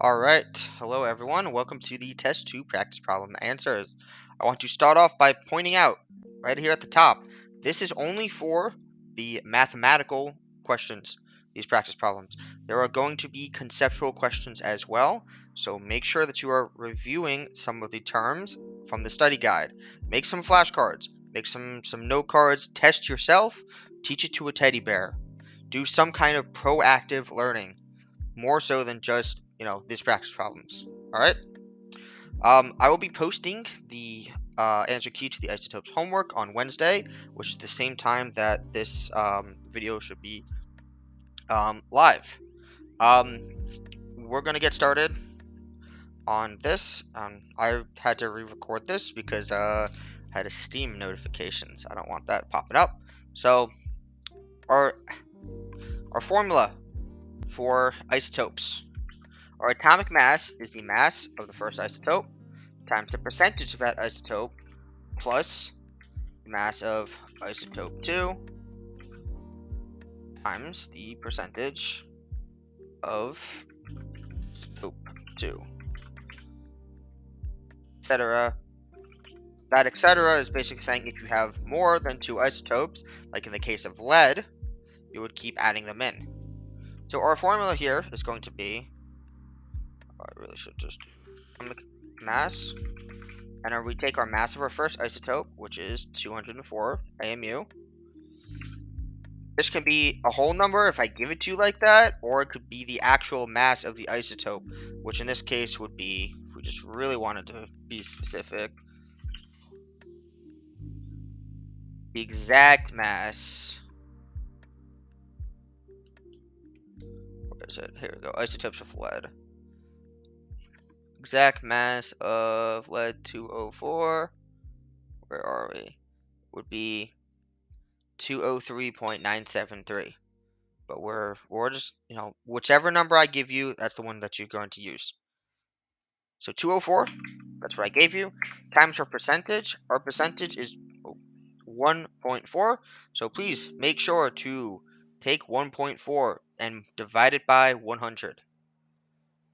Alright, hello everyone. Welcome to the Test 2 Practice Problem Answers. I want to start off by pointing out, right here at the top, this is only for the mathematical questions, these practice problems. There are going to be conceptual questions as well, so make sure that you are reviewing some of the terms from the study guide. Make some flashcards, make some note cards, test yourself, teach it to a teddy bear. Do some kind of proactive learning more so than just these practice problems. All right. I will be posting the answer key to the isotopes homework on Wednesday, which is the same time that this video should be live. We're gonna get started on this. I had to re-record this because I had a Steam notification, so I don't want that popping up. So our formula for isotopes. Our atomic mass is the mass of the first isotope times the percentage of that isotope plus the mass of isotope 2 times the percentage of isotope 2, etc. That etc. is basically saying if you have more than 2 isotopes, like in the case of lead, you would keep adding them in. So our formula here is going to be, I really should just do atomic mass, and we take our mass of our first isotope, which is 204 AMU. This can be a whole number if I give it to you like that, or it could be the actual mass of the isotope, which in this case would be, if we just really wanted to be specific, the exact mass. Where is it? Here we go. Isotopes of lead. Exact mass of lead 204. Where are we? Would be 203.973. But we're just, whichever number I give you, that's the one that you're going to use. So 204, that's what I gave you, times our percentage. Our percentage is 1.4. So please make sure to take 1.4 and divide it by 100.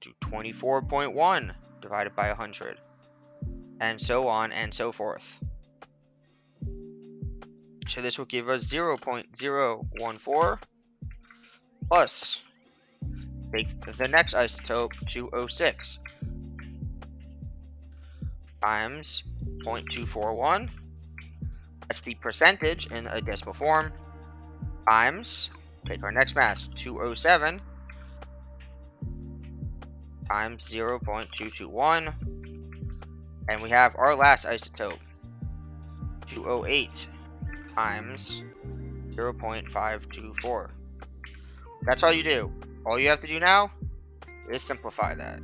Do 24.1 divided by 100. And so on and so forth. So this will give us 0.014 plus, take the next isotope, 206, times 0.241. That's the percentage in a decimal form, times, take our next mass, 207, times 0.221. And we have our last isotope, 208, times 0.524. That's all you do. All you have to do now is simplify that.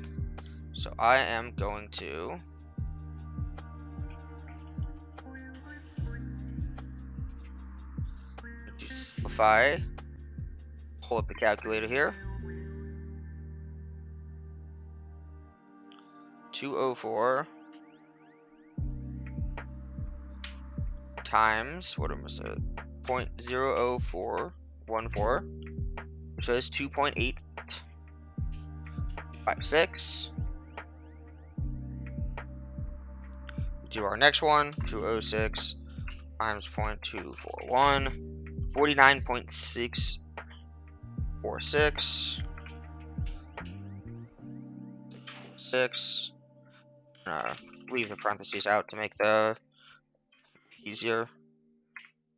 So I am going to simplify, pull up the calculator here. 204 times, what was it, 0.00414, which is 2.856. Do our next one, 206 times 0.241, 49.646. 6. Leave the parentheses out to make the easier.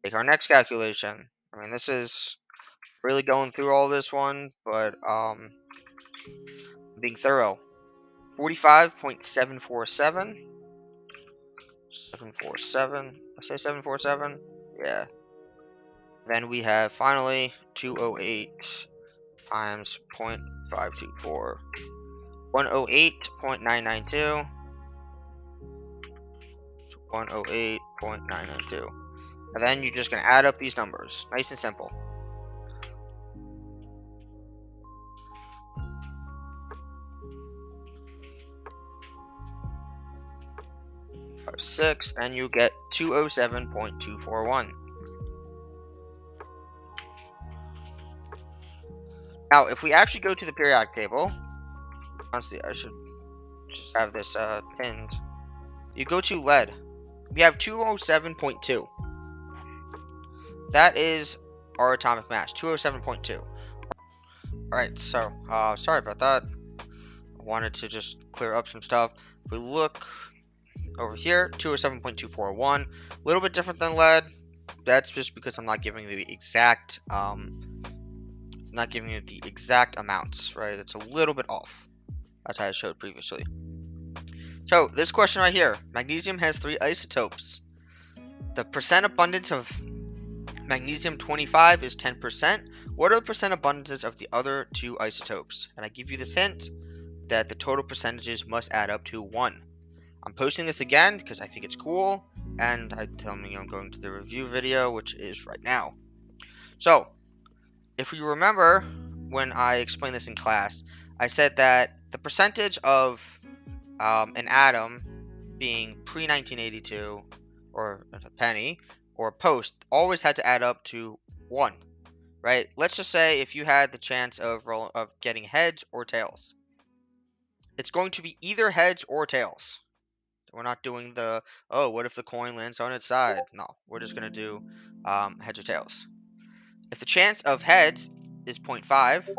Take our next calculation. I mean, this is really going through all this one, but being thorough. 45.747. 747. I say 747. Yeah. Then we have finally 208 times 0.524. 108.992. 108.992. And then you're just going to add up these numbers. Nice and simple. 6, and you get 207.241. Now, if we actually go to the periodic table, Honestly, I should just have this pinned. You go to lead. We have 207.2. That is our atomic mass, 207.2. Alright, so, sorry about that. I wanted to just clear up some stuff. If we look over here, 207.241, a little bit different than lead. That's just because I'm not giving you the exact, amounts, right? It's a little bit off, as I showed previously. So, this question right here, magnesium has 3 isotopes. The percent abundance of magnesium 25 is 10%. What are the percent abundances of the other 2 isotopes? And I give you this hint that the total percentages must add up to 1. I'm posting this again because I think it's cool, and I'm telling you I'm going to the review video, which is right now. So, if you remember when I explained this in class, I said that the percentage of an atom being pre-1982, or a penny, or post, always had to add up to 1, right? Let's just say if you had the chance of getting heads or tails. It's going to be either heads or tails. We're not doing the, oh, what if the coin lands on its side? No, we're just going to do heads or tails. If the chance of heads is 0.5,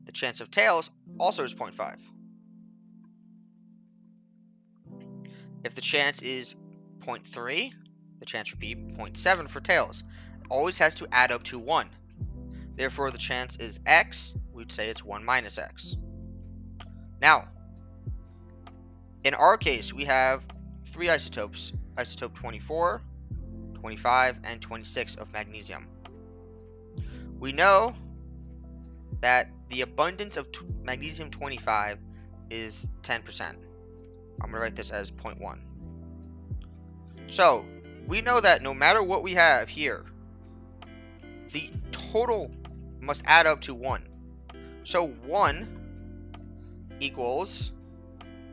the chance of tails also is 0.5. If the chance is 0.3, the chance would be 0.7 for tails. It always has to add up to 1. Therefore, the chance is x, we'd say it's 1 minus x. Now, in our case, we have 3 isotopes, isotope 24, 25, and 26 of magnesium. We know that the abundance of magnesium 25 is 10%. I'm going to write this as 0.1. So, we know that no matter what we have here, the total must add up to 1. So 1 equals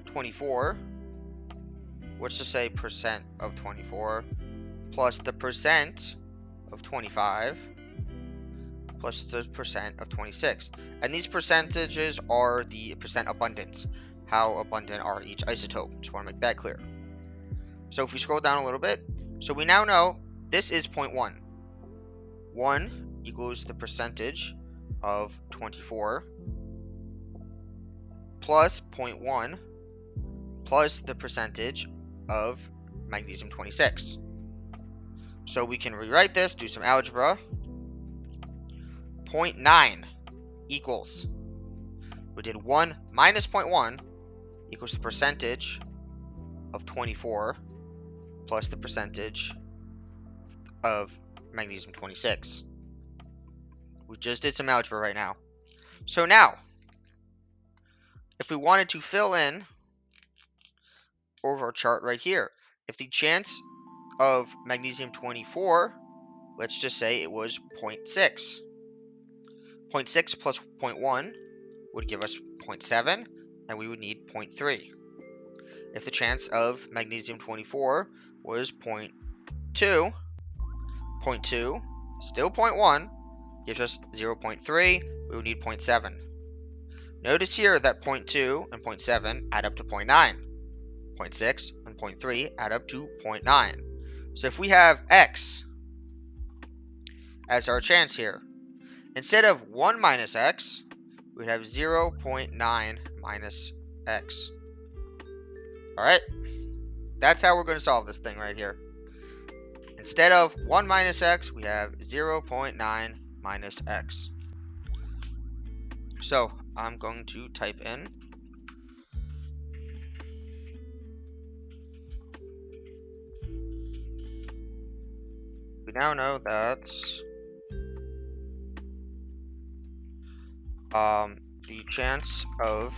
24, let's just say percent of 24, plus the percent of 25, plus the percent of 26. And these percentages are the percent abundance. How abundant are each isotope? Just want to make that clear. So if we scroll down a little bit, so we now know this is 0.1. 1 equals the percentage of 24 plus 0.1 plus the percentage of magnesium 26. So we can rewrite this, do some algebra. 0.9 equals, we did 1 minus 0.1 equals the percentage of 24 plus the percentage of magnesium 26. We just did some algebra right now. So now, if we wanted to fill in over our chart right here, if the chance of magnesium 24, let's just say it was 0.6. 0.6 plus 0.1 would give us 0.7, and we would need 0.3. If the chance of magnesium 24 was 0.2, 0.2, still 0.1, gives us 0.3, we would need 0.7. Notice here that 0.2 and 0.7 add up to 0.9. 0.6 and 0.3 add up to 0.9. So if we have x as our chance here, instead of 1 minus x, we'd have 0.9 minus x. Alright? That's how we're going to solve this thing right here. Instead of 1 minus x, we have 0.9 minus x. So, I'm going to type in we now know that the chance of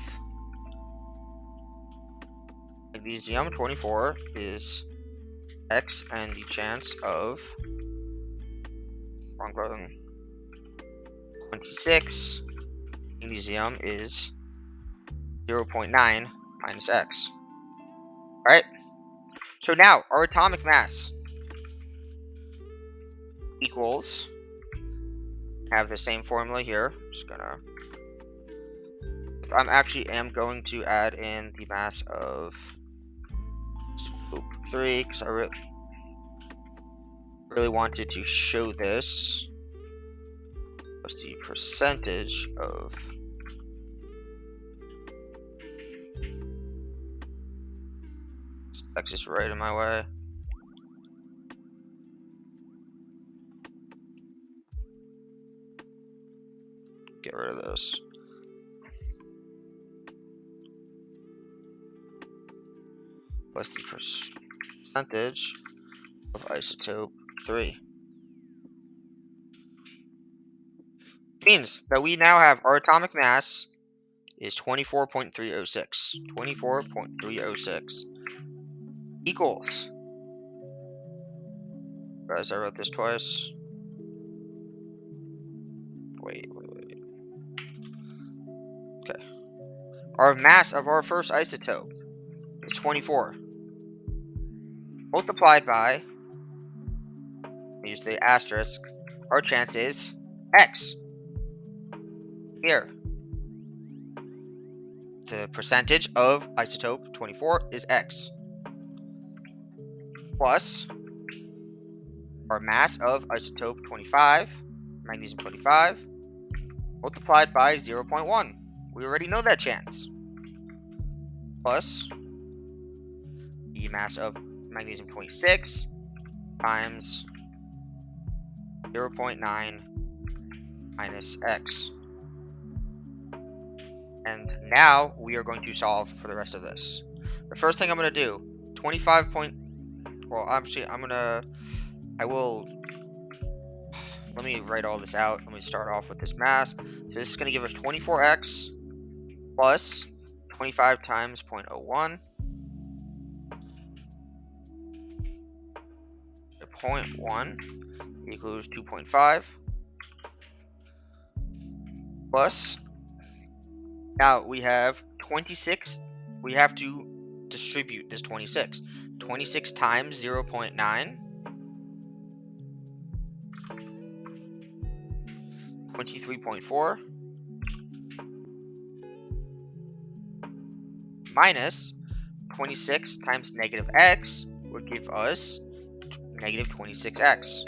magnesium 24 is x, and the chance of 26 magnesium is 0.9 minus x. Alright, so now our atomic mass equals, have the same formula here, just gonna I'm actually going to add in the mass of 3 because I really wanted to show this. What's the percentage of X is right in my way. Get rid of this. What's the percentage of isotope 3? Means that we now have our atomic mass is 24.306. 24.306 equals. Guys, I wrote this twice. Wait. Okay. Our mass of our first isotope is 24. Multiplied by, use the asterisk, our chance is X. Here. The percentage of isotope 24 is X. Plus our mass of isotope 25, magnesium 25, multiplied by 0.1. We already know that chance. Plus the mass of magnesium 26 times 0.9 minus X. And now we are going to solve for the rest of this. The first thing I'm going to do, 25 point, well, actually, let me write all this out. Let me start off with this mass. So this is going to give us 24x plus 25 times 0.01. 0.1 equals 2.5 plus, now we have 26. We have to distribute this 26. 26 times 0.9 23.4 minus 26 times negative x would give us negative 26x.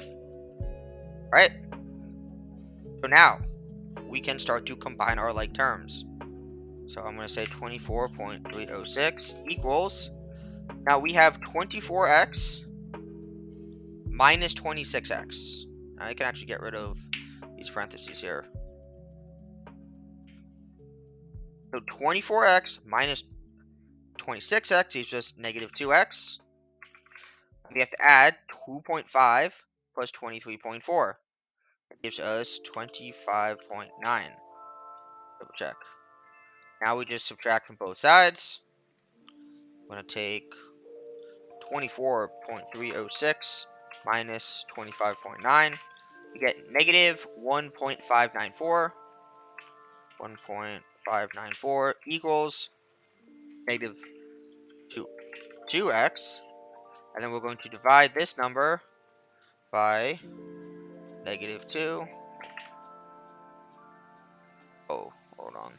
Right? So now we can start to combine our like terms. So I'm going to say 24.306 equals, now we have 24x minus 26x. Now I can actually get rid of these parentheses here. So 24x minus 26x is just negative 2x. We have to add 2.5 plus 23.4. It gives us 25.9. Double check. Now we just subtract from both sides. I'm going to take 24.306 minus 25.9. We get negative 1.594. 1.594 equals negative 2x. And then we're going to divide this number by negative 2. Oh, hold on.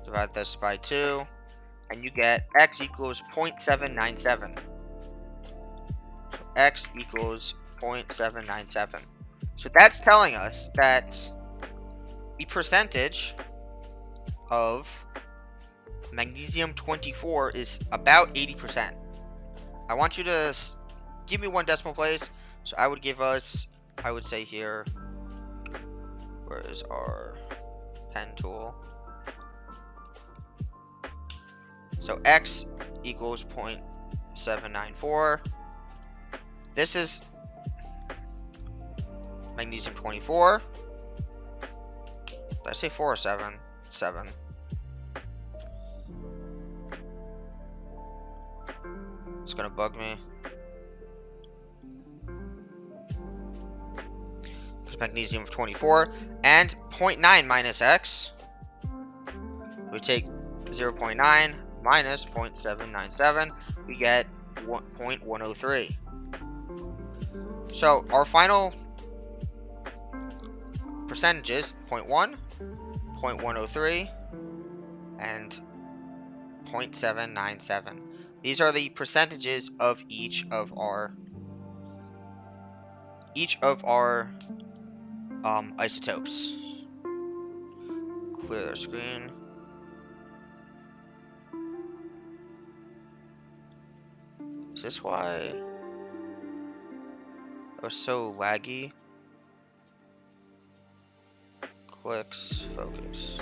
Divide this by 2. And you get x equals 0.797. So x equals 0.797. So that's telling us that the percentage of magnesium 24 is about 80%. I want you to give me one decimal place. So I would give us, I would say here, where is our pen tool? So x equals 0.794. This is magnesium 24. Did I say 4 or 7? 7. It's gonna bug me. It's magnesium 24. And 0.9 minus x. We take 0.9 minus 0.797. We get 1.103. So our final percentages, 0.1, 0.103, and 0.797. These are the percentages of each of our isotopes. Clear the screen. Is this why it was so laggy? Clicks, focus.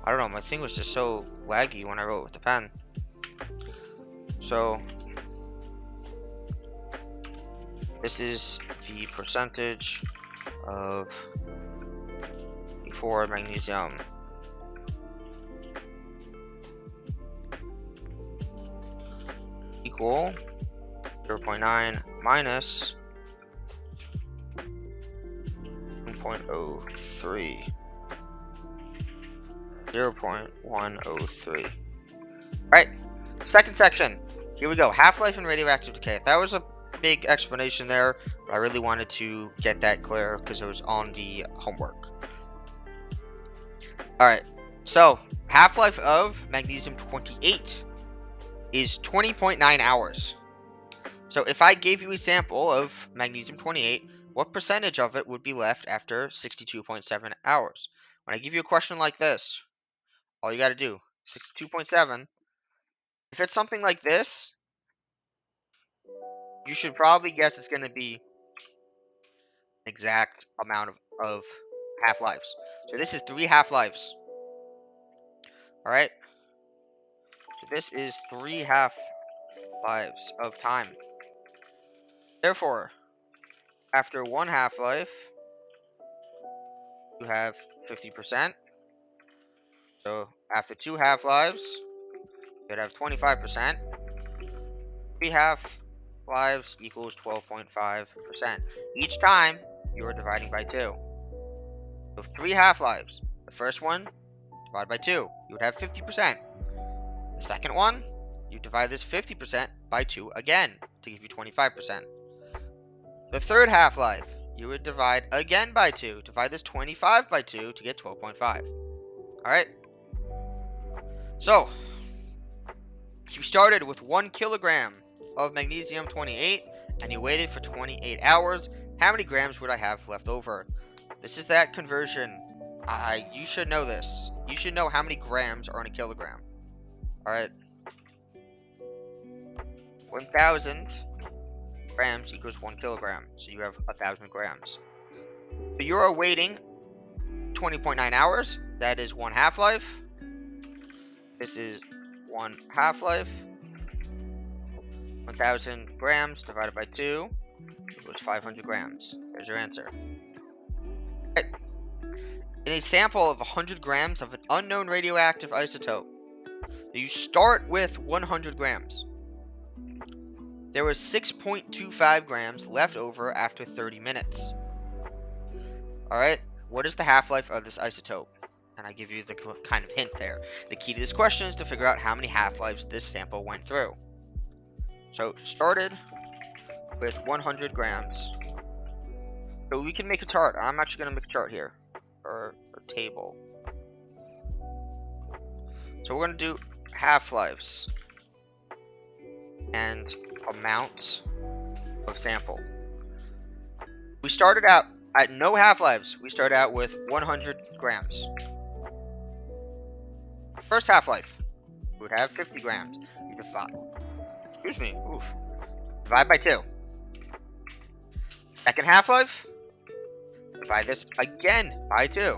I don't know, my thing was just so laggy when I wrote with the pen. So, this is the percentage of E4 magnesium. Equal 0.9 minus 1.03. 0.103. Alright, second section. Here we go. Half-life and radioactive decay. That was a big explanation there, but I really wanted to get that clear because it was on the homework. Alright, so half-life of magnesium-28 is 20.9 hours. So if I gave you a sample of magnesium-28, what percentage of it would be left after 62.7 hours? When I give you a question like this, all you got to do, 62.7, if it's something like this, you should probably guess it's going to be exact amount of half-lives. So this is 3 half-lives. Alright? So this is 3 half-lives of time. Therefore, after 1 half-life, you have 50%. So after 2 half-lives, you'd have 25%. 3 half-lives equals 12.5%. Each time, you are dividing by 2. So 3 half-lives. The first one, divide by 2. You would have 50%. The second one, you divide this 50% by 2 again to give you 25%. The third half-life, you would divide again by 2. Divide this 25 by 2 to get 12.5. Alright? So, you started with 1 kilogram of magnesium-28 and you waited for 28 hours. How many grams would I have left over? This is that conversion. You should know this. You should know how many grams are in a kilogram. Alright? 1,000 grams equals 1 kilogram. So you have 1,000 grams. So you are waiting 20.9 hours. That is 1 half-life. This is 1 half-life. 1,000 grams divided by 2 equals 500 grams. There's your answer. Right. In a sample of 100 grams of an unknown radioactive isotope, you start with 100 grams. There was 6.25 grams left over after 30 minutes. Alright, what is the half-life of this isotope? And I give you the kind of hint there. The key to this question is to figure out how many half-lives this sample went through. So, started with 100 grams. So we can make a chart. I'm actually going to make a chart here. Or a table. So we're going to do half-lives. And amount of sample. We started out at no half-lives. We started out with 100 grams. First half-life, we would have 50 grams. You divide. Excuse me. Oof. Divide by 2. Second half-life, divide this again by 2.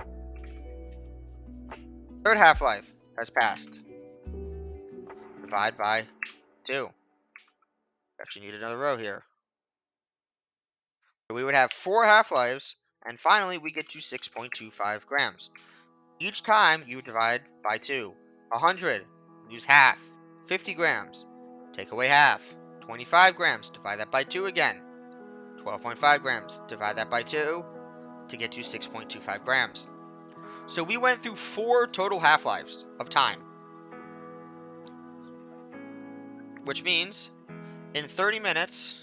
Third half-life has passed. Divide by 2. Actually need another row here. So we would have 4 half-lives, and finally we get to 6.25 grams. Each time you divide by 2. 100, use half. 50 grams, take away half. 25 grams, divide that by 2 again. 12.5 grams, divide that by 2 to get to 6.25 grams. So we went through 4 total half-lives of time. Which means, in 30 minutes,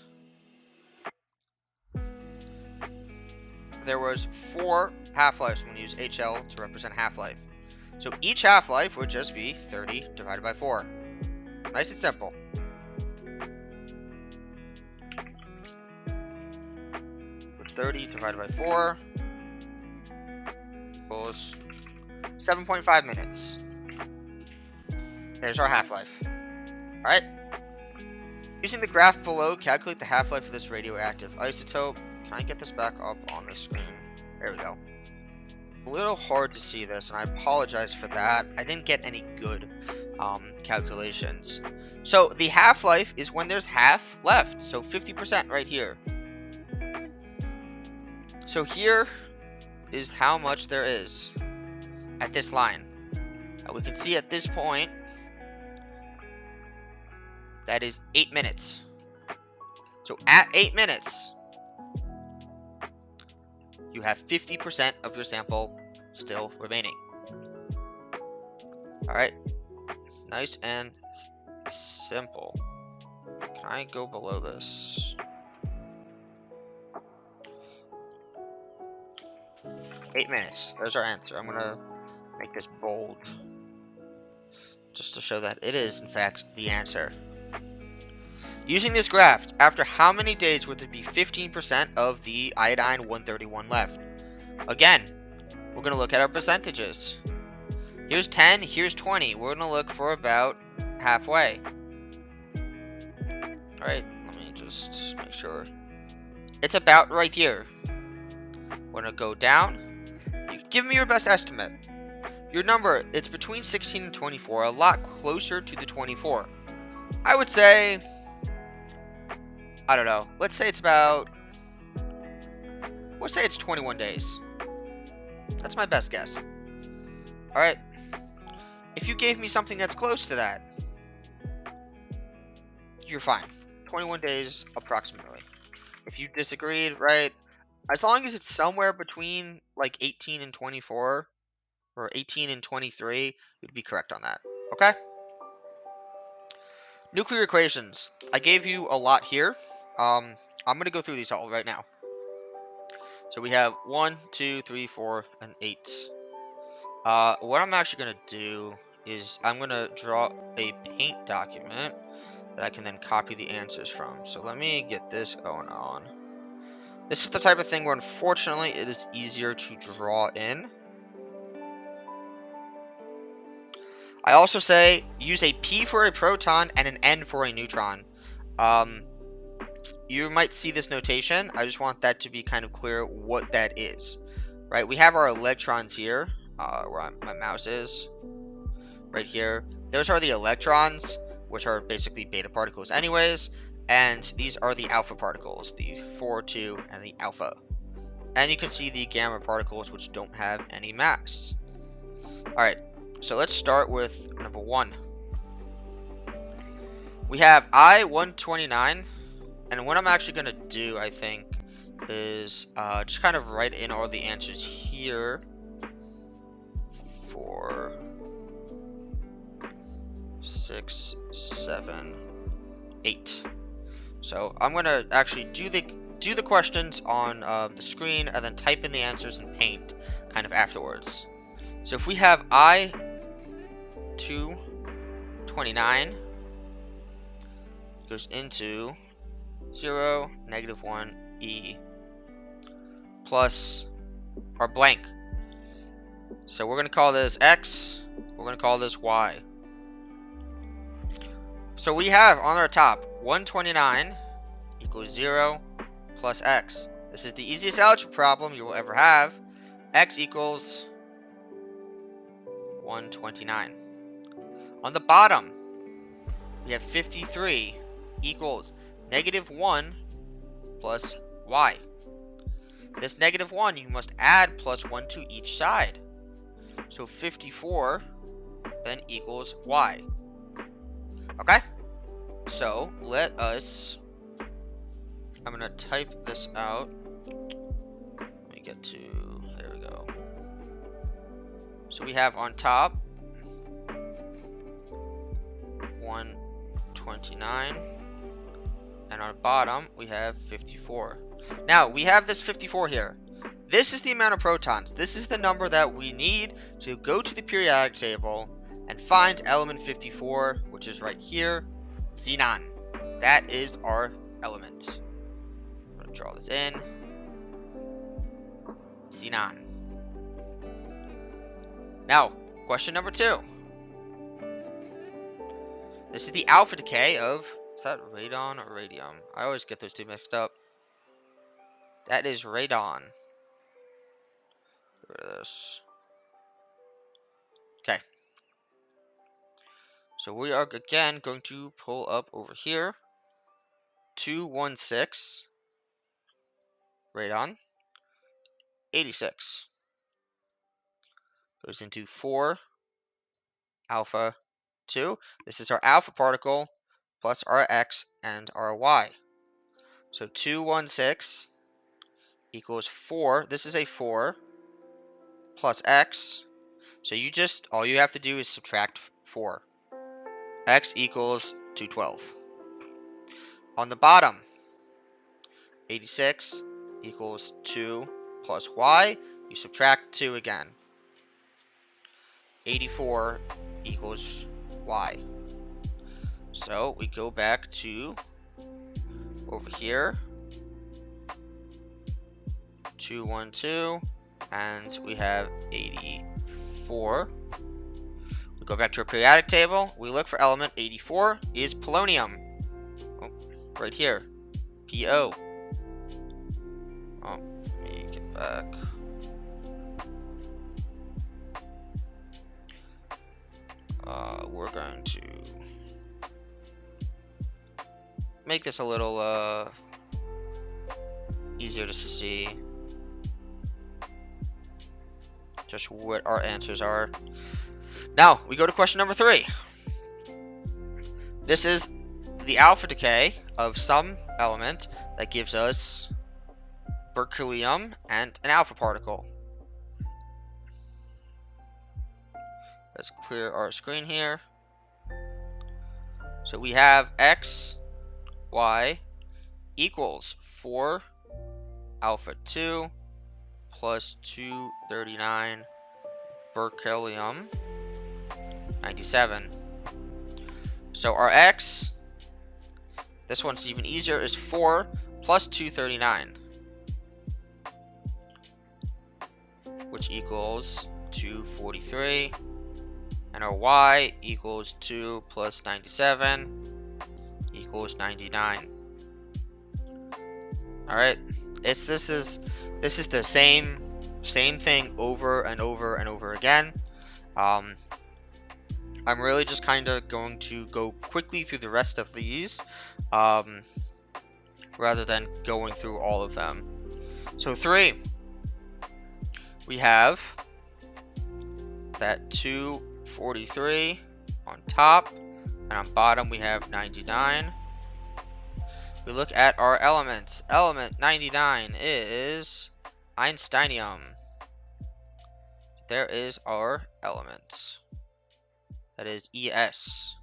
there was 4 half-lives. I'm going to use HL to represent half-life. So each half-life would just be 30 divided by 4. Nice and simple. It's 30 divided by 4 equals 7.5 minutes. There's our half-life. Alright. Using the graph below, calculate the half-life of this radioactive isotope. Can I get this back up on the screen? There we go. A little hard to see this, and I apologize for that. I didn't get any good calculations. So the half-life is when there's half left, so 50% right here. So here is how much there is at this line. Now we can see at this point that is 8 minutes. So at 8 minutes, you have 50% of your sample still remaining. Alright, nice and simple. Can I go below this? 8 minutes. There's our answer. I'm going to make this bold, just to show that it is, in fact, the answer. Using this graph, after how many days would there be 15% of the iodine-131 left? Again, we're going to look at our percentages. Here's 10, here's 20. We're going to look for about halfway. Alright, let me just make sure. It's about right here. We're going to go down. Give me your best estimate. Your number, it's between 16 and 24, a lot closer to the 24. I would say, I don't know, let's say it's 21 days. That's my best guess. Alright, if you gave me something that's close to that, you're fine. 21 days, approximately. If you disagreed, right, as long as it's somewhere between, like, 18 and 24, or 18 and 23, you'd be correct on that. Okay? Nuclear equations. I gave you a lot here. I'm going to go through these all right now. So we have 1, 2, 3, 4, and 8. What I'm actually going to do is I'm going to draw a paint document that I can then copy the answers from. So let me get this going on. This is the type of thing where, unfortunately, it is easier to draw in. I also say use a P for a proton and an N for a neutron. You might see this notation. I just want that to be kind of clear what that is. Right, we have our electrons here, where my mouse is, right here. Those are the electrons, which are basically beta particles anyways, and these are the alpha particles, the 4, 2, and the alpha. And you can see the gamma particles, which don't have any mass. Alright, so let's start with number 1. We have I-129, and what I'm actually going to do, I think, is just kind of write in all the answers here for 6, 7, 8. So I'm going to actually do the questions on the screen and then type in the answers in paint kind of afterwards. So if we have I-229 goes into 0, -1, E plus our blank. So we're going to call this X, we're going to call this Y. So we have on our top 129 equals 0 plus X. This is the easiest algebra problem you will ever have. X equals 129. On the bottom, we have 53 equals -1 plus Y. This -1 you must add +1 to each side. So 54 then equals Y. Okay? So let us, I'm going to type this out. Let me get to, there we go. So we have on top 129, and on the bottom we have 54. Now we have this 54 here. This is the amount of protons. This is the number that we need to go to the periodic table and find element 54, which is right here, xenon. That is our element. I'm going to draw this in. Xenon. Now, question number 2. This is the alpha decay of, is that radon or radium? I always get those two mixed up. That is radon. Get rid of this. Okay. So we are again going to pull up over here. 216 radon. 86 goes into 4 alpha 2. This is our alpha particle plus our x and our y. So 216 equals 4. This is a 4 plus x. So all you have to do is subtract 4. X equals 212. On the bottom, 86 equals 2 plus y. You subtract 2 again. 84 equals y. So we go back to over here, 212, and we have 84. We go back to our periodic table. We look for element 84 is polonium. Oh, right here, PO. Oh, let me get back. We're going to make this a little easier to see just what our answers are. Now we go to question number 3. This is the alpha decay of some element that gives us berkelium and an alpha particle. Let's clear our screen here. So we have x, y equals 4 alpha 2 plus 239 berkelium 97. So our x, this one's even easier, is 4 plus 239, which equals 243. And our y equals 2 plus 97 equals 99. Alright, this is the same thing over and over and over again. I'm really just kind of going to go quickly through the rest of these, rather than going through all of them. So 3, we have that 243 on top, and on bottom we have 99. We look at our elements. Element 99 is Einsteinium. There is our element. That is ES.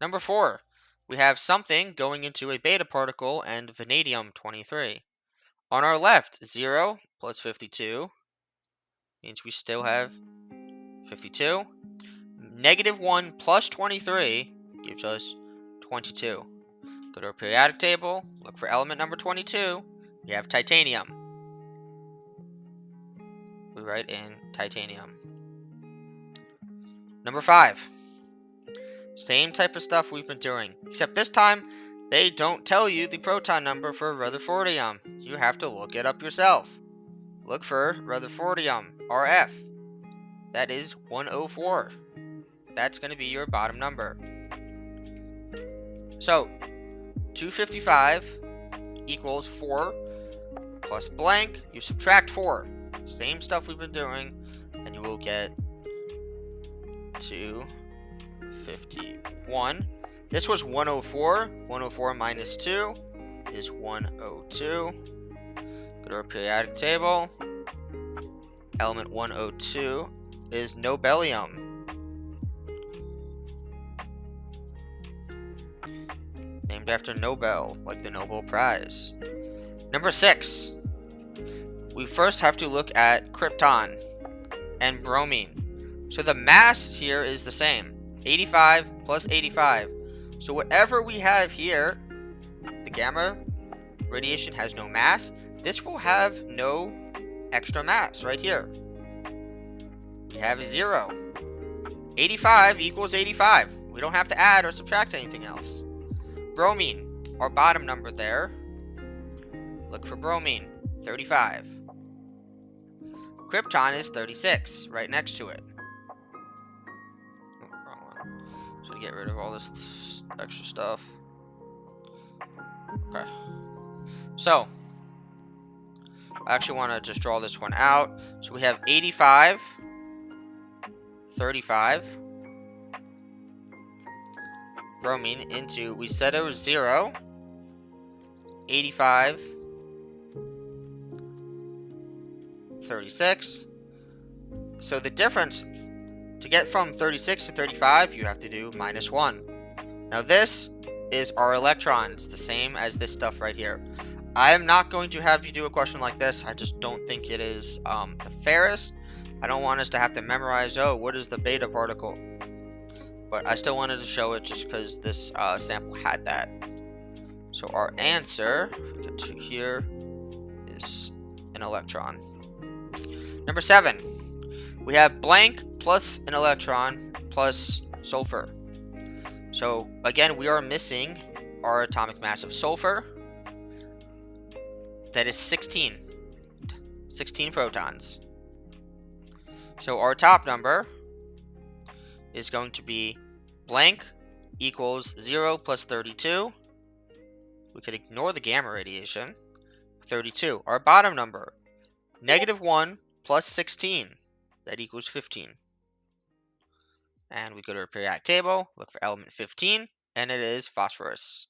Number 4, we have something going into a beta particle and vanadium 23. On our left, 0 plus 52 means we still have 52. -1 plus 23 gives us 22. Go to our periodic table, look for element number 22. We have titanium. We write in titanium. Number 5. Same type of stuff we've been doing, except this time they don't tell you the proton number for Rutherfordium. You have to look it up yourself. Look for Rutherfordium, RF. That is 104. That's going to be your bottom number. So 255 equals 4 plus blank. You subtract 4. Same stuff we've been doing, and you will get 251. This was 104. 104 minus 2 is 102. Go to our periodic table. Element 102 is nobelium. after Nobel, like the Nobel Prize. Number 6. We first have to look at krypton and bromine. So the mass here is the same. 85 plus 85. So whatever we have here, the gamma radiation has no mass. This will have no extra mass right here. We have 0. 85 equals 85. We don't have to add or subtract anything else. Bromine, our bottom number there. Look for bromine, 35. Krypton is 36, right next to it. Oh, wrong one. So to get rid of all this extra stuff. Okay. So, I actually want to just draw this one out. So we have 85, 35. Bromine into, we said it was 0, 85, 36. So the difference, to get from 36 to 35, you have to do minus 1. Now this is our electrons, the same as this stuff right here. I am not going to have you do a question like this. I just don't think it is the fairest. I don't want us to have to memorize, oh, what is the beta particle? But I still wanted to show it just because this sample had that. So our answer, if we get to here, is an electron. Number 7, we have blank plus an electron plus sulfur. So again, we are missing our atomic mass of sulfur. That is 16 protons. So our top number is going to be blank equals 0 plus 32. We could ignore the gamma radiation. 32. Our bottom number, -1 plus 16. That equals 15. And we go to our periodic table, look for element 15, and it is phosphorus.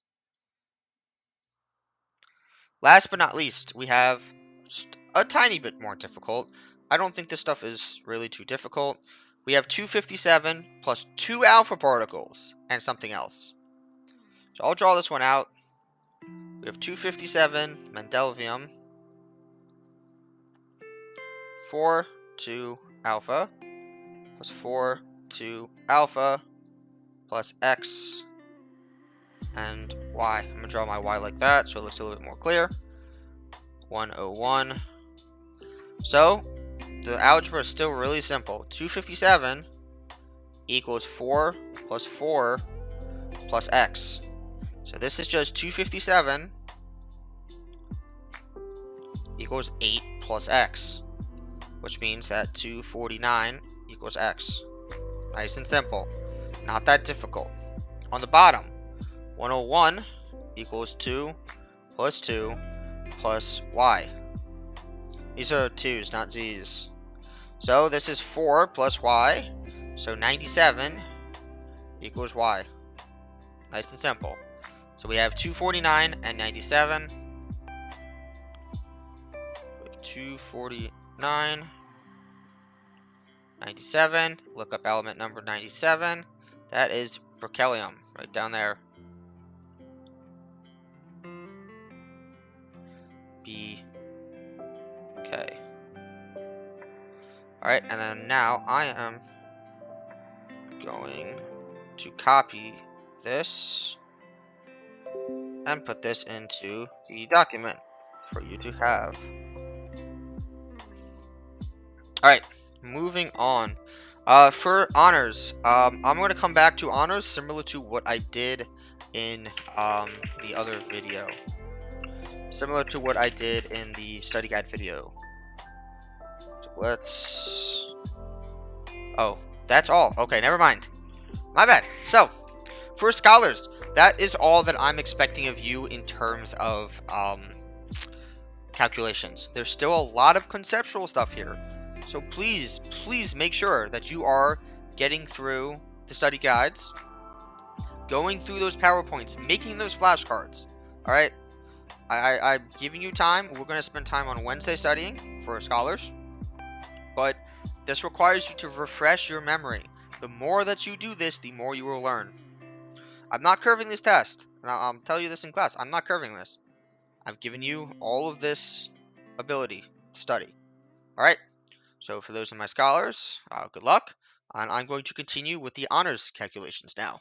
Last but not least, we have just a tiny bit more difficult. I don't think this stuff is really too difficult. We have 257 plus 2 alpha particles and something else. So I'll draw this one out. We have 257 mendelevium, 4 2 alpha plus 4 2 alpha plus x and y. I'm going to draw my y like that so it looks a little bit more clear. 101. So the algebra is still really simple. 257 equals 4 plus 4 plus x. So this is just 257 equals 8 plus x, which means that 249 equals x. Nice and simple. Not that difficult. On the bottom, 101 equals 2 plus 2 plus y. These are 2's, not z's. So this is 4 plus y. So 97 equals y. Nice and simple. So we have 249 and 97. We have 249, 97. Look up element number 97. That is berkelium, right down there. BK. Alright, and then now I am going to copy this and put this into the document for you to have. Alright, moving on. For honors, I'm going to come back to honors similar to what I did in the other video. Similar to what I did in the study guide video. So let's... Oh, that's all. Okay, never mind. My bad. So, for scholars, that is all that I'm expecting of you in terms of calculations. There's still a lot of conceptual stuff here. So please make sure that you are getting through the study guides, going through those PowerPoints, making those flashcards. Alright? I'm giving you time. We're going to spend time on Wednesday studying for scholars. But this requires you to refresh your memory. The more that you do this, the more you will learn. I'm not curving this test. And I'll tell you this in class. I'm not curving this. I've given you all of this ability to study. All right. So for those of my scholars, good luck. And I'm going to continue with the honors calculations now.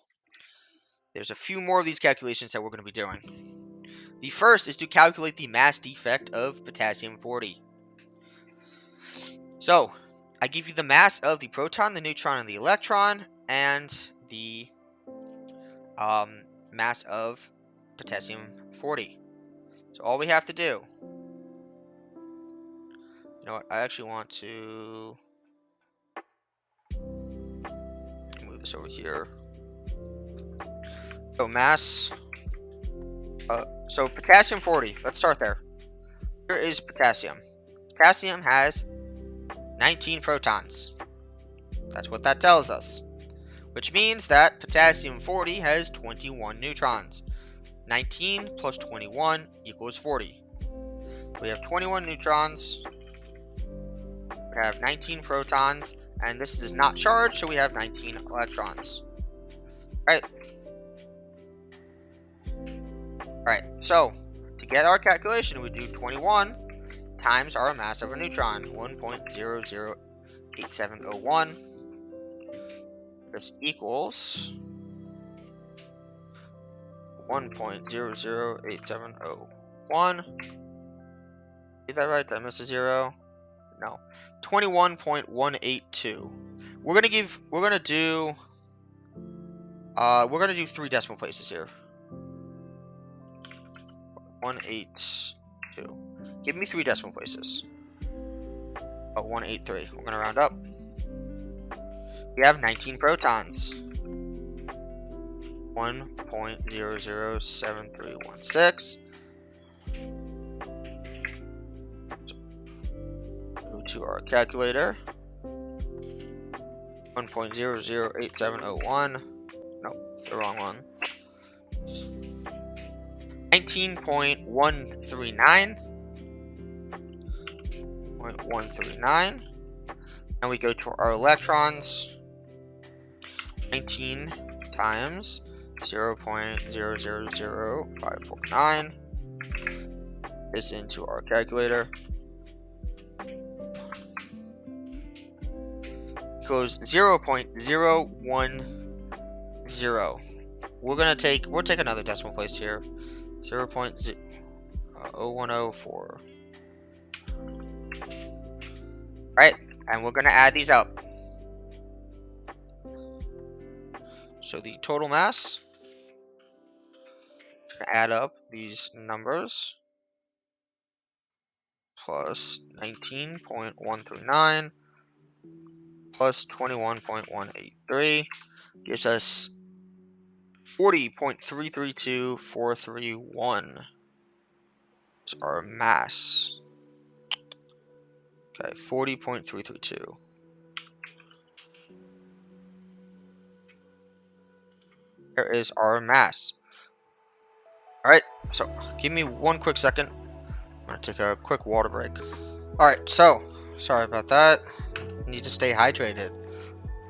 There's a few more of these calculations that we're going to be doing. The first is to calculate the mass defect of potassium-40. So, I give you the mass of the proton, the neutron, and the electron, and the mass of potassium-40. So all we have to do, you know what, I actually want to move this over here. So mass, so potassium-40, let's start there. Here is potassium. Potassium has 19 protons. That's what that tells us. Which means that potassium-40 has 21 neutrons. 19 plus 21 equals 40. We have 21 neutrons. We have 19 protons. And this is not charged, so we have 19 electrons. Alright. Alright, so to get our calculation, we do 21 times our mass of a neutron, 1.008701. This equals 1.008701. Is that right? Did I miss a zero? No. 21.182. We're gonna do 3 decimal places here. 182. Give me 3 decimal places. Oh, 183. We're gonna round up. We have 19 protons. 1.007316. Go to our calculator. 1.008701. Nope, the wrong one. 19.139. And we go to our electrons. 19 times 0.000549 is into our calculator. Goes 0.010. We'll take another decimal place here. 0.0104. Alright, and we're gonna add these up. So the total mass, gonna add up these numbers, plus 19.139 plus 21.183 gives us 40.332431 is our mass. Okay, 40.332. Here is our mass. Alright, so give me one quick second. I'm gonna take a quick water break. Alright, so sorry about that. Need to stay hydrated.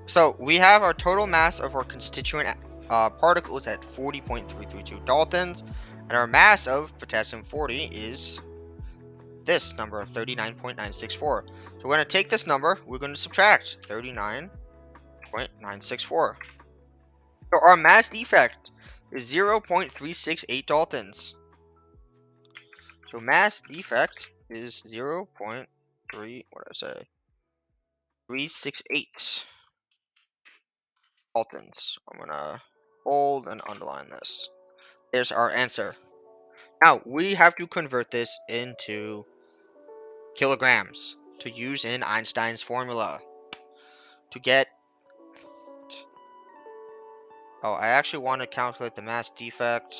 So we have our total mass of our constituent particles at 40.332 daltons, and our mass of potassium-40 is this number, 39.964. So we're going to take this number, we're going to subtract 39.964. So our mass defect is 0.368 daltons. So mass defect is 368 daltons. I'm going to bold and underline this. There's our answer. Now, we have to convert this into kilograms to use in Einstein's formula. To get... Oh, I actually want to calculate the mass defect.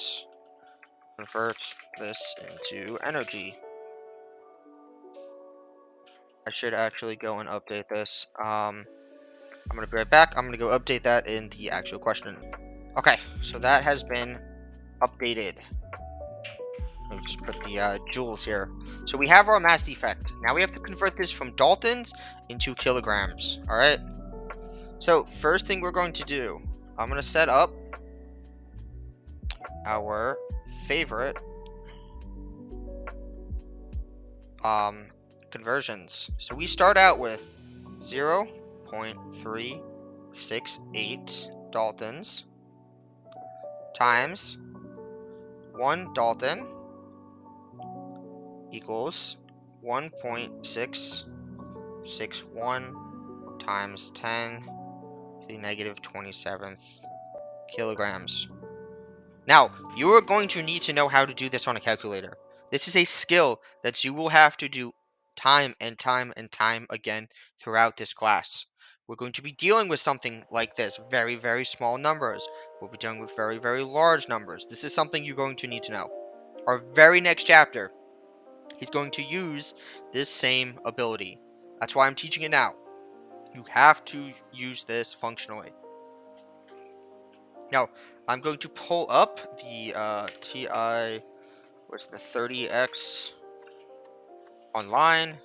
Convert this into energy. I should actually go and update this. I'm going to be right back. I'm going to go update that in the actual question. Okay, so that has been updated. Let me just put the joules here. So we have our mass defect. Now we have to convert this from daltons into kilograms. Alright? So first thing we're going to do, I'm going to set up our favorite conversions. So we start out with 0.368 Daltons times 1 Dalton equals 1.661 times 10 to the negative 27th kilograms. Now, you are going to need to know how to do this on a calculator. This is a skill that you will have to do time and time and time again throughout this class. We're going to be dealing with something like this, very, very small numbers. We'll be dealing with very, very large numbers. This is something you're going to need to know. Our very next chapter is going to use this same ability. That's why I'm teaching it now. You have to use this functionally. Now, I'm going to pull up the TI, where's the 30X online.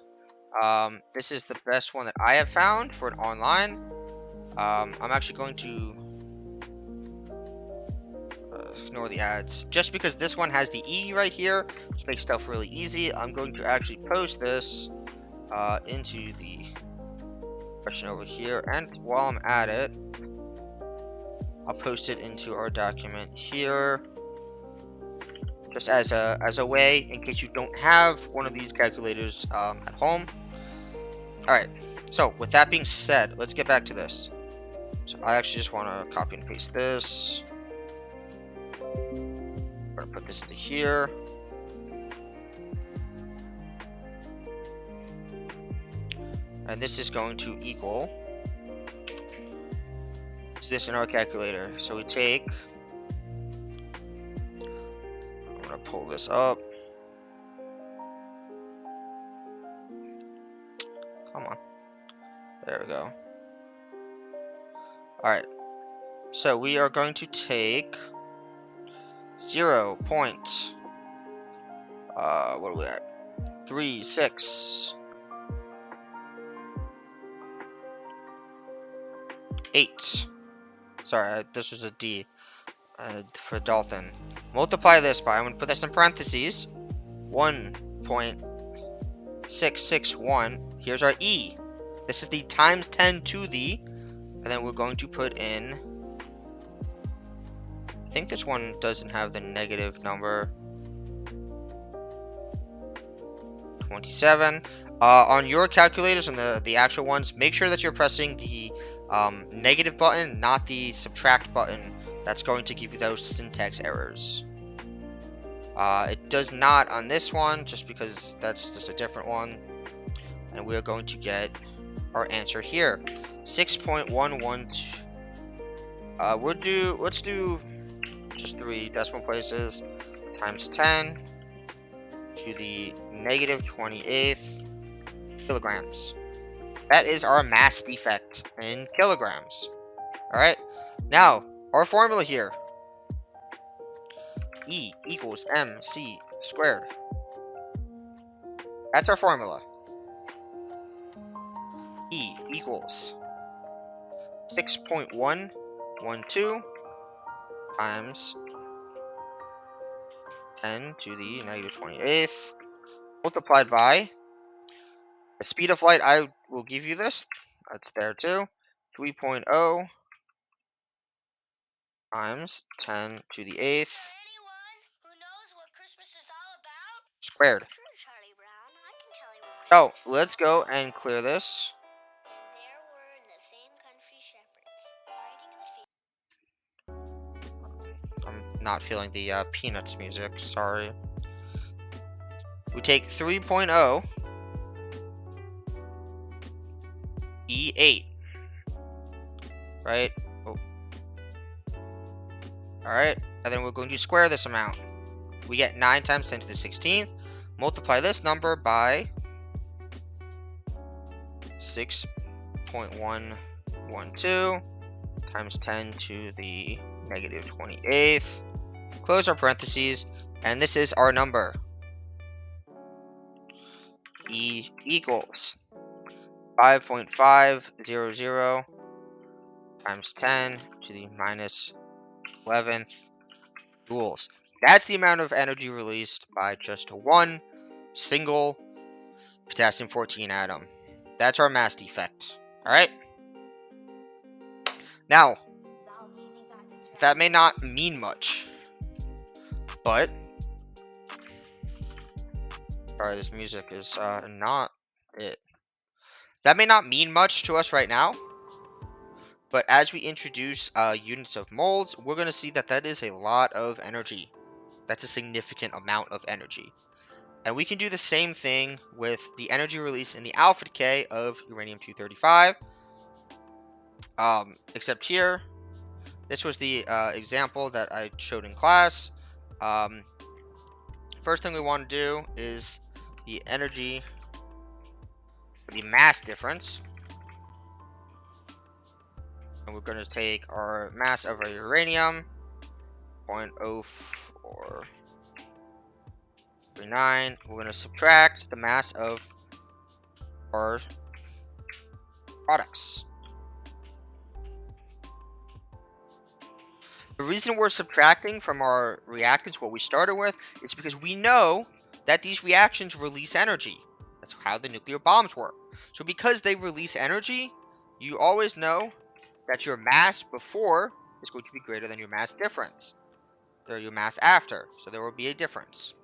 This is the best one that I have found for an online. I'm actually going to ignore the ads, just because this one has the E right here, which makes stuff really easy. I'm going to actually post this into the question over here, and while I'm at it, I'll post it into our document here, just as a way in case you don't have one of these calculators at home. All right. So with that being said, let's get back to this. So I actually just want to copy and paste this. I'm gonna put this into here. And this is going to equal to this in our calculator. So we take, I'm gonna pull this up. Come on. There we go. Alright. So we are going to take 0. What are we at? 368. Sorry, this was a D for Dalton. Multiply this by, I'm going to put this in parentheses, 1.661. Here's our E. This is the times 10 to the, and then we're going to put in, I think this one doesn't have the negative number, 27. On your calculators and the actual ones, make sure that you're pressing the negative button, not the subtract button. That's going to give you those syntax errors. It does not on this one, just because that's just a different one. And we are going to get our answer here, 6.112. Let's do just 3 decimal places times 10 to the negative 28th kilograms. That is our mass defect in kilograms. Alright, now our formula here, E equals mc squared. That's our formula. E equals 6.112 times 10 to the negative 28th multiplied by the speed of light. I will give you this. That's there too. 3.0 times 10 to the 8th squared. So let's go and clear this. I'm not feeling the Peanuts music, sorry. We take 3.0 E8, right? Oh. Alright, and then we're going to square this amount. We get 9 times 10 to the 16th. Multiply this number by 6.112 times 10 to the negative 28th. Close our parentheses, and this is our number. E equals 5.500 times 10 to the minus 11th joules. That's the amount of energy released by just one single potassium-14 atom. That's our mass defect. Alright? Now, that may not mean much, but... Sorry, this music is not it. That may not mean much to us right now, but as we introduce units of moles, we're going to see that that is a lot of energy. That's a significant amount of energy. And we can do the same thing with the energy release in the alpha decay of uranium-235. Except here, this was the example that I showed in class. First thing we want to do is the energy, the mass difference. And we're going to take our mass of our uranium, 0.0439. We're going to subtract the mass of our products. The reason we're subtracting from our reactants what we started with is because we know that these reactions release energy. That's how the nuclear bombs work. So because they release energy, you always know that your mass before is going to be greater than your mass difference. Or your mass after. So there will be a difference.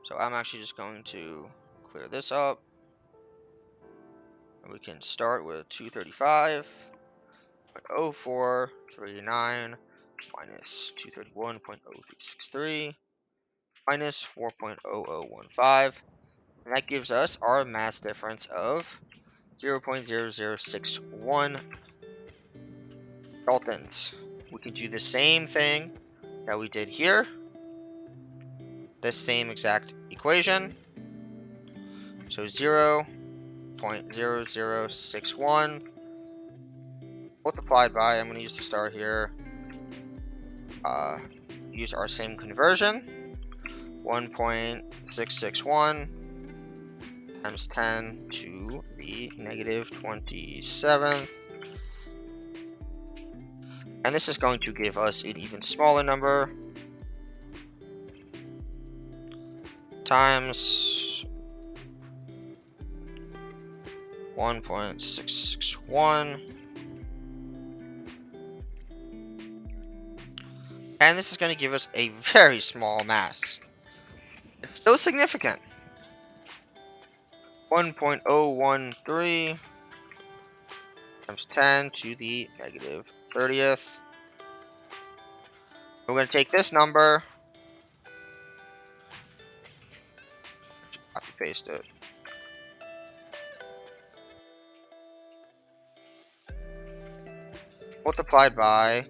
So I'm actually just going to clear this up. And we can start with 235.0439 minus 231.0363 minus 4.0015. And that gives us our mass difference of 0.0061 daltons. We can do the same thing that we did here. This same exact equation. So 0.0061 multiplied by, I'm going to use the star here, use our same conversion, 1.661 times 10 to the negative 27th. And this is going to give us an even smaller number times 1.661. And this is going to give us a very small mass. It's still significant. 1.013 times 10 to the negative 30th. We're going to take this number, copy paste it, multiplied by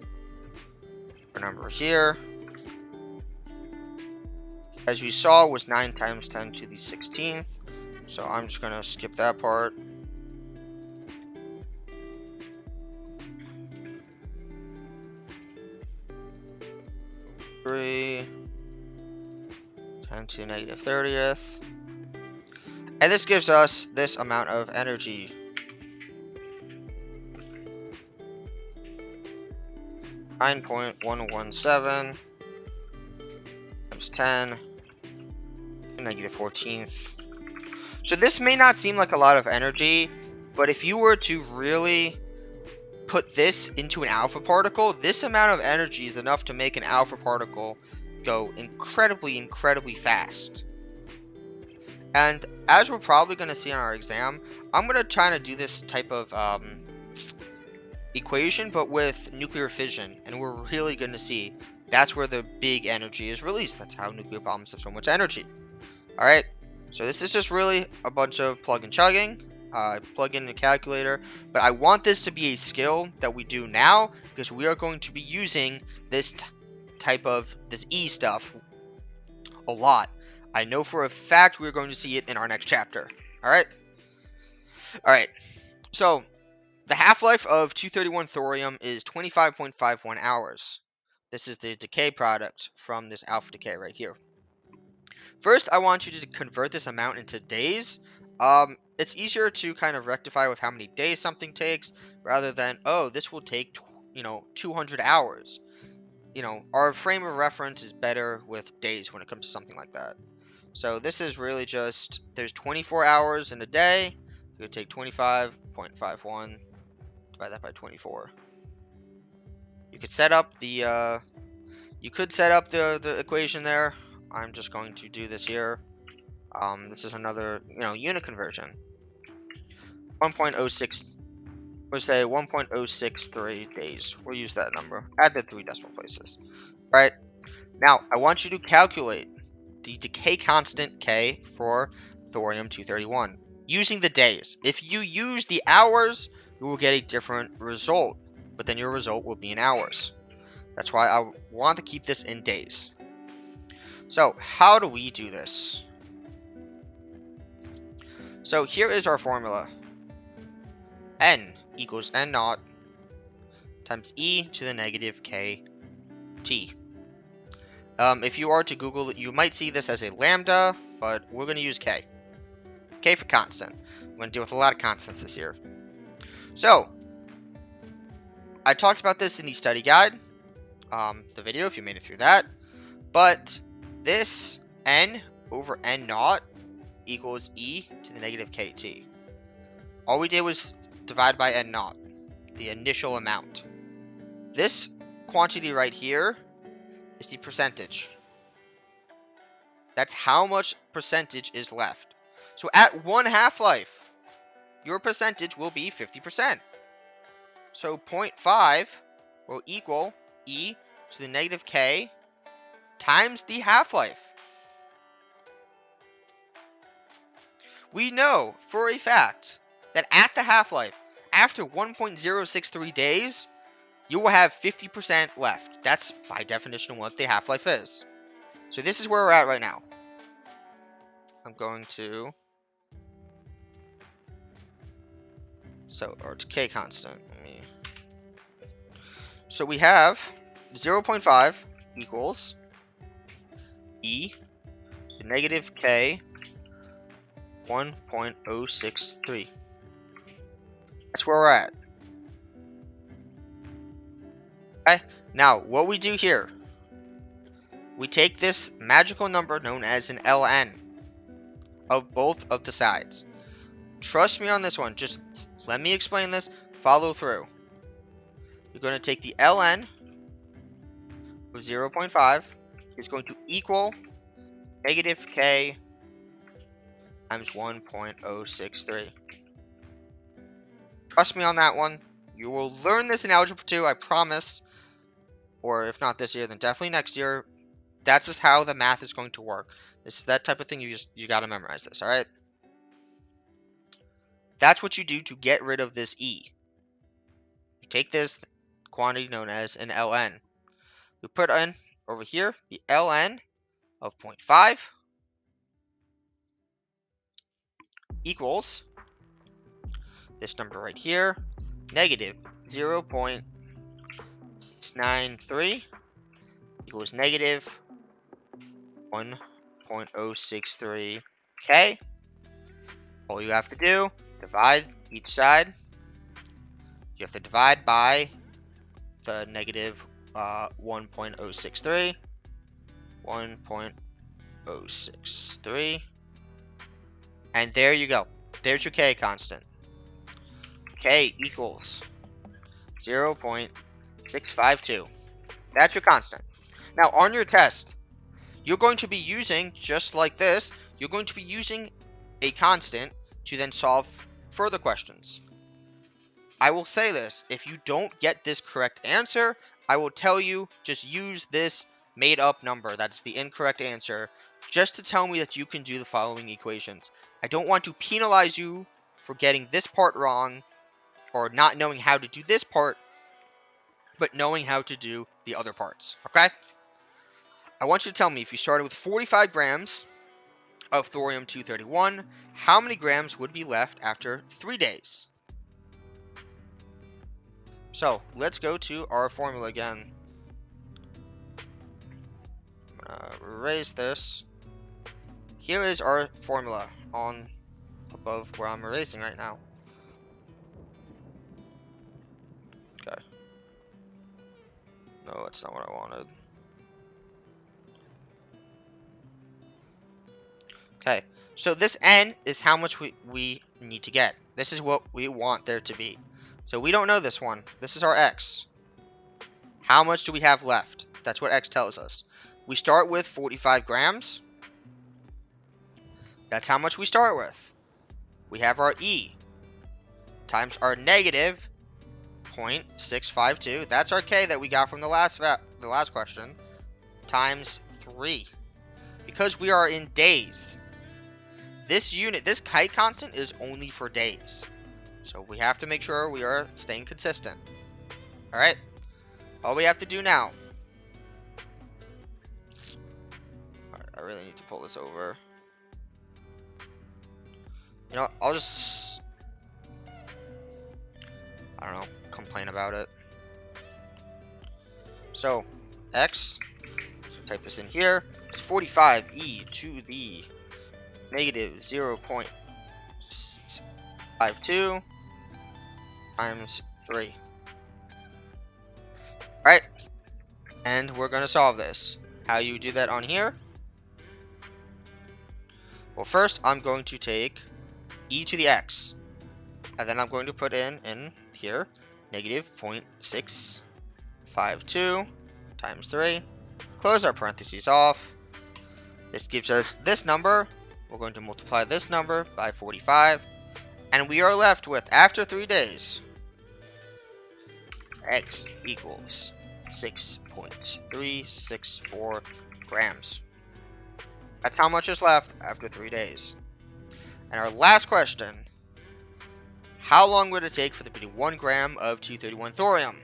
our number here. As we saw, was 9 times 10 to the 16th. So I'm just going to skip that part. Three 10 to negative 30th. And this gives us this amount of energy. .117 times 10 to negative 14th. So this may not seem like a lot of energy, but if you were to really put this into an alpha particle, this amount of energy is enough to make an alpha particle go incredibly fast. And as we're probably going to see on our exam, I'm going to try to do this type of equation, but with nuclear fission, and we're really going to see that's where the big energy is released. That's how nuclear bombs have so much energy. Alright, so this is just really a bunch of plug and chugging. Plug in the calculator, but I want this to be a skill that we do now, because we are going to be using this type of this E stuff a lot. I know for a fact we're going to see it in our next chapter. Alright, so the half-life of 231 thorium is 25.51 hours. This is the decay product from this alpha decay right here. First, I want you to convert this amount into days. It's easier to kind of rectify with how many days something takes, rather than, oh, this will take, 200 hours. our frame of reference is better with days when it comes to something like that. So this is really just, there's 24 hours in a day. You would take 25.51, divide that by 24. You could set up the equation there. I'm just going to do this here. This is another, unit conversion. 1.06, we'll say 1.063 days. We'll use that number. Add the 3 decimal places. All right. Now, I want you to calculate the decay constant K for thorium-231 using the days. If you use the hours, you will get a different result, but then your result will be in hours. That's why I want to keep this in days. So, how do we do this? So, here is our formula. N equals N naught times e to the negative kt. If you are to Google it, you might see this as a lambda, but we're going to use k. K for constant. I'm going to deal with a lot of constants this year. So, I talked about this in the study guide, the video, if you made it through that. But this n over n naught equals e to the negative kt. All we did was divide by n naught, the initial amount. This quantity right here is the percentage. That's how much percentage is left. So at 1 half-life, your percentage will be 50%. So 0.5 will equal e to the negative k times the half-life. We know for a fact that at the half-life, after 1.063 days, you will have 50% left. That's by definition what the half-life is. So this is where we're at right now. I'm going to... or to k constant. So we have 0.5 equals e to negative k 1.063. That's where we're at. Okay, now what we do here, we take this magical number known as an ln of both of the sides. Trust me on this one, just let me explain this, follow through. You're going to take the ln of 0.5 is going to equal negative k times 1.063. Trust me on that one. You will learn this in Algebra 2, I promise. Or if not this year, then definitely next year. That's just how the math is going to work. This is that type of thing you gotta memorize this, alright? That's what you do to get rid of this e. You take this quantity known as an ln. We put in over here the ln of 0.5 equals this number right here, negative 0.693 equals negative 1.063 k. All you have to do, divide each side. You have to divide by the negative 1.063. 1.063. And there you go. There's your k constant. K equals 0.652. That's your constant. Now, on your test, you're going to be using, just like this, you're going to be using a constant to then solve further questions. I will say this, if you don't get this correct answer, I will tell you, just use this made up number that's the incorrect answer, just to tell me that you can do the following equations. I don't want to penalize you for getting this part wrong, or not knowing how to do this part, but knowing how to do the other parts, okay? I want you to tell me, if you started with 45 grams of thorium-231, how many grams would be left after 3 days? So, let's go to our formula again. Erase this. Here is our formula on above where I'm erasing right now. Okay. No, that's not what I wanted. Okay, so this n is how much we need to get. This is what we want there to be. So we don't know this one. This is our x. How much do we have left? That's what x tells us. We start with 45 grams. That's how much we start with. We have our e times our negative 0.652. That's our k that we got from the last question, times 3. Because we are in days. This kite constant is only for days. So we have to make sure we are staying consistent. Alright? All we have to do now. I really need to pull this over. You know, I'll just, I don't know, complain about it. So, x, type this in here, it's 45e to the negative 0.52 times 3. Alright, and we're going to solve this. How you do that on here? Well, first I'm going to take e to the x, and then I'm going to put in here negative 0.652 times 3. Close our parentheses off. This gives us this number. We're going to multiply this number by 45, and we are left with, after 3 days, x equals 6.364 grams. That's how much is left after 3 days. And our last question, how long would it take for there to be 1 gram of 231 thorium?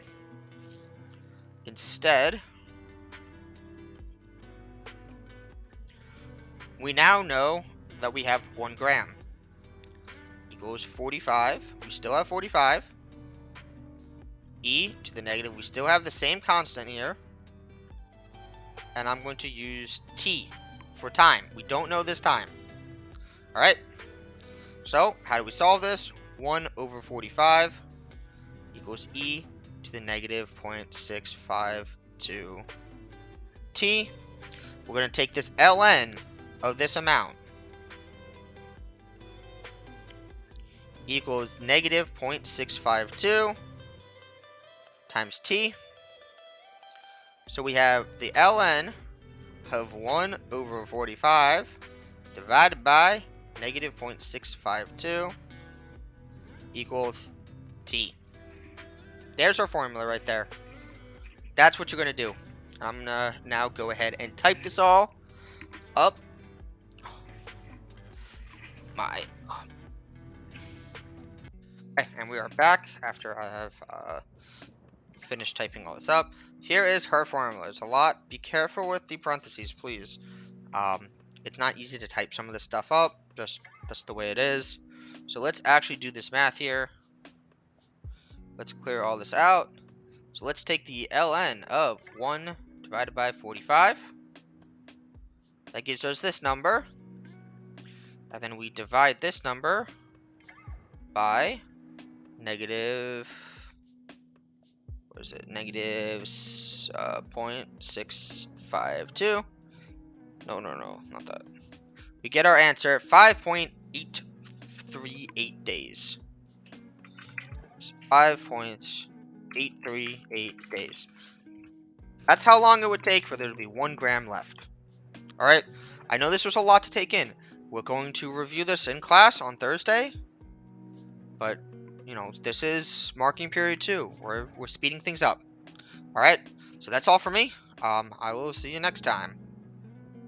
Instead, we now know that we have 1 gram equals 45. We still have 45. E to the negative, we still have the same constant here. And I'm going to use t for time. We don't know this time. Alright. So, how do we solve this? 1 over 45 equals e to the negative 0.652 t. We're going to take this ln of this amount equals negative 0.652 times t. So we have the ln of 1 over 45 divided by negative 0.652 equals t. There's our formula right there. That's what you're going to do. I'm going to now go ahead and type this all up. Okay, and we are back after I have finished typing all this up. Here is her formula. It's a lot. Be careful with the parentheses, please. It's not easy to type some of this stuff up. Just that's the way it is. So let's actually do this math here. Let's clear all this out. So let's take the ln of 1 divided by 45. That gives us this number. And then we divide this number by negative, what is it? Negative 0.652. No, not that. We get our answer, 5.838 days. 5.838 days. That's how long it would take for there to be 1 gram left. Alright, I know this was a lot to take in. We're going to review this in class on Thursday. But, you know, this is marking period 2. We're speeding things up. Alright, so that's all for me. I will see you next time.